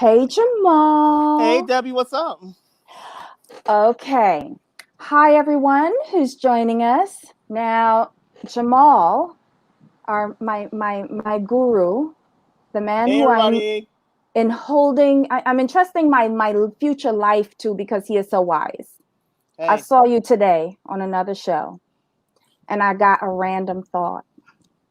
Hey, Hey Jamal. Debbie, what's up? Okay. Hi, everyone who's joining us. Now, Jamal, my guru, the man Hey who everybody. I'm entrusting my future life to because he is so wise. I Hey. saw you today on another show and I got a random thought.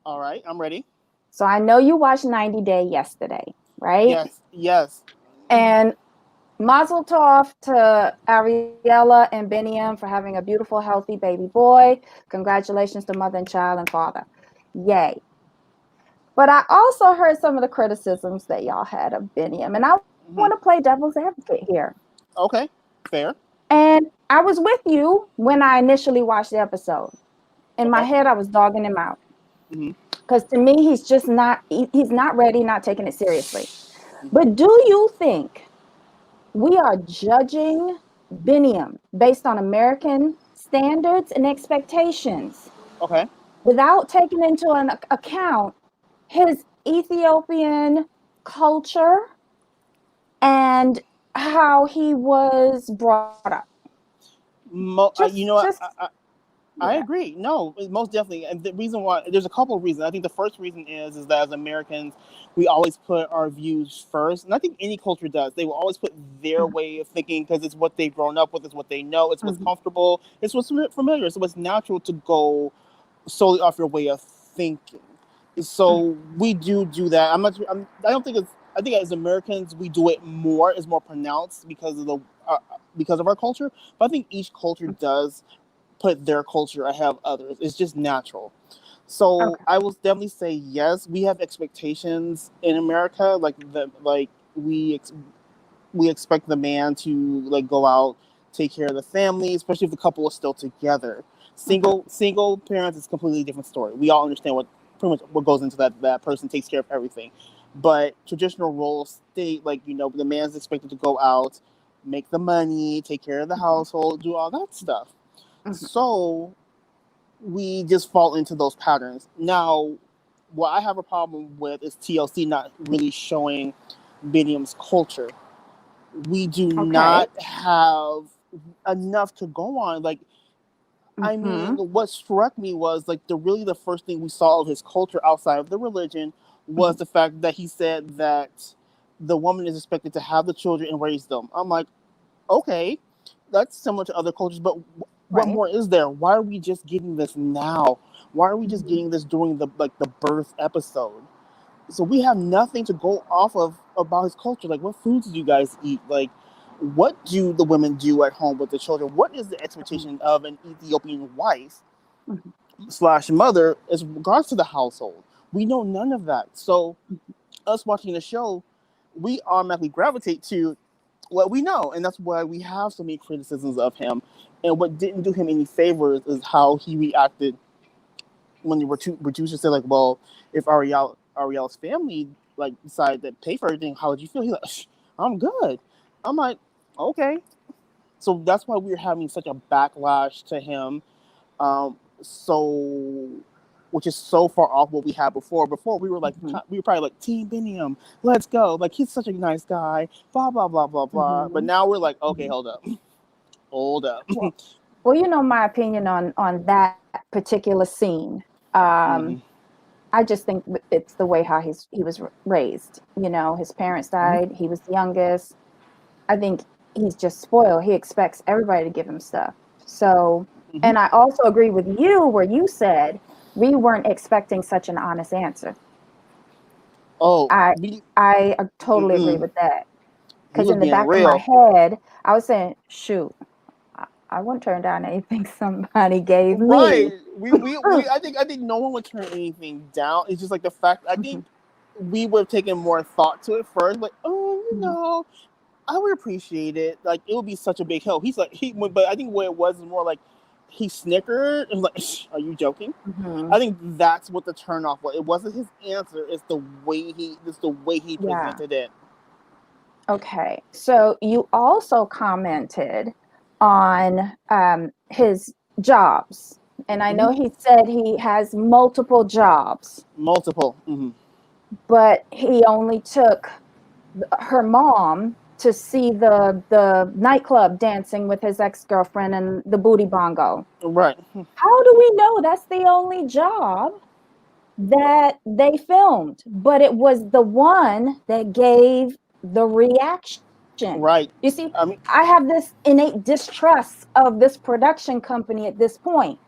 All right, I'm ready. So I know you watched 90 Day yesterday, right? Yes, yes. And Mazel tov to Ariella and Biniyam for having a beautiful, healthy baby boy. Congratulations to mother and child and father. Yay. But I also heard some of the criticisms that y'all had of Biniyam, and I want to play hmm devil's advocate here. Okay, fair. And I was with you when I initially watched the episode. In my Okay. head, I was dogging him out hmm because to me, he's not ready, not taking it seriously. hmm But do you think we are judging Biniyam based on American standards and expectations Okay. without taking into an account his Ethiopian culture and how he was brought up. You know, Just I yeah. agree. No, most definitely. And the reason why there's a couple of reasons. I think the first reason is that as Americans, we always put our views first, and I think any culture does. They will always put their Mhm, way of thinking because it's what they've grown up with, it's what they know, it's what's mhm, comfortable, it's what's familiar, so it's natural to go solely off your way of thinking. mhm. So we do that. I don't think it's. I think as Americans we do it more. It's more pronounced because of our culture. But I think each culture does put their culture ahead of others. It's just natural. So Okay. I will definitely say yes. We have expectations in America, we expect the man to like go out, take care of the family, especially if the couple is still together. Mhm, Single parents is a completely different story. We all understand what pretty much what goes into that person takes care of everything. But traditional roles state like the man's expected to go out, make the money, take care of the mhm, household, do all that stuff. mhm. So we just fall into those patterns. Now, what I have a problem with is TLC not really showing Biniyam's culture. We do Okay. not have enough to go on. Like, I mean, Mhm, what struck me was like the first thing we saw of his culture outside of the religion was mhm. the fact that he said that the woman is expected to have the children and raise them. I'm like, okay, that's similar to other cultures, but what Right. more is there? Why are we just getting this now? Why are we just Mhm. getting this during the birth episode? So we have nothing to go off of about his culture. Like, what foods do you guys eat? Like, what do the women do at home with the children? What is the Mhm, expectation of an Ethiopian wife mhm, slash mother as regards to the household? We know none of that. So mhm. us watching the show, we automatically gravitate to what we know, and that's why we have so many criticisms of him. And what didn't do him any favors is how he reacted when the producer said, like, "Well, if Ariel's family like decided to pay for everything, how would you feel?" He's like, "I'm good." I'm like, "Okay." So that's why we're having such a backlash to him. So which is so far off what we had before. Before Mhm. we were probably like Team Biniyam, let's go. Like he's such a nice guy, blah blah blah blah blah. But Mhm. now we're like, okay, Mhm. hold up. Well, well, my opinion on that particular scene. Um, hmm I just think it's the way how he was raised. His parents hmm died. He was the youngest. I think he's just spoiled. He expects everybody to give him stuff. So, hmm and I also agree with you where you said we weren't expecting such an honest answer. Oh, I I totally agree mm-mm. with that. He Because was in the being back of my real. head, I was saying, shoot, I wouldn't turn down anything somebody gave Right. me. I think no one would turn anything down. It's just like the fact I think we would have taken more thought to it first. Like, oh, Mhm. I would appreciate it. Like, it would be such a big help. He's like, but I think what it was is more like he snickered and was like, are you joking? I Mhm. think that's what the turnoff was. It wasn't his answer. It's the way he Yeah. presented it. Okay. So you also commented on his jobs. And I hmm know he said he has multiple jobs, Multiple. but he only took her mom to see the nightclub dancing with his ex-girlfriend and the booty bongo. Right. How do we know that's the only job that they filmed? But it was the one that gave the reaction. Right. You see, I mean, I have this innate distrust of this production company at this point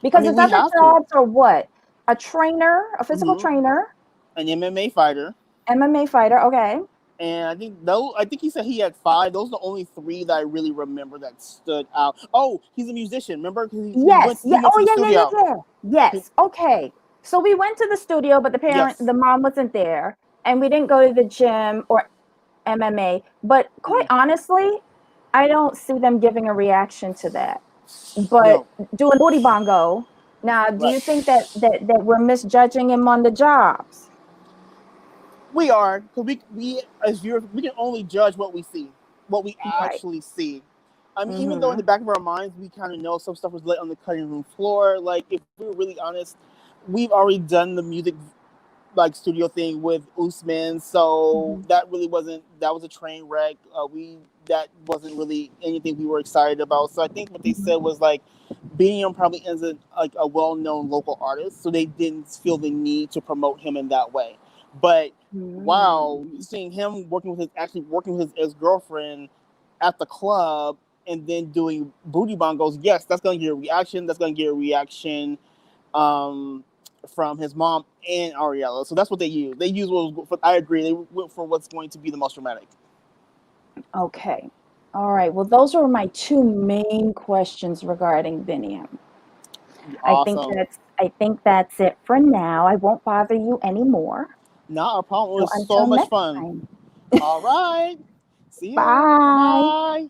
because his we other have to. jobs are what? A trainer, a physical trainer, An MMA fighter. MMA fighter. Okay. And I think he said he had 5. Those are the only 3 that I really remember that stood out. Oh, he's a musician. Remember? Yes. He Yeah. went Oh, to the yeah. Yeah. studio. Yeah. Yeah. Yes. Okay. So we went to the studio, but Yes. the mom wasn't there, and we didn't go to the gym or MMA. But quite honestly, I don't see them giving a reaction to that. But No. doing booty bongo. Now, do you think Right. that we're misjudging him on the jobs? We are, because we as viewers, we can only judge what we see, what we Right. actually see. I mean, even though in Mm-hmm. the back of our minds we kind of know some stuff was lit on the cutting room floor. Like, if we were really honest, we've already done the music like studio thing with Usman, so Mm-hmm. that really wasn't, that was a train wreck. We That wasn't really anything we were excited about. So I think what they said Mm-hmm. was like, Biniyam probably isn't like a well-known local artist, so they didn't feel the need to promote him in that way. But wow, Mm-hmm. seeing him actually working with his girlfriend at the club and then doing booty bongos, yes, that's gonna get a reaction. That's gonna get a reaction um, from his mom and Ariella. So that's what they used. They used I agree. They went for what's going to be the most dramatic. Okay. All right. Well, those were my two main questions regarding Biniyam. Awesome. I think that's it for now. I won't bother you anymore. Not a problem. It So was so until much next fun. time. All right. See ya. Bye Bye. bye.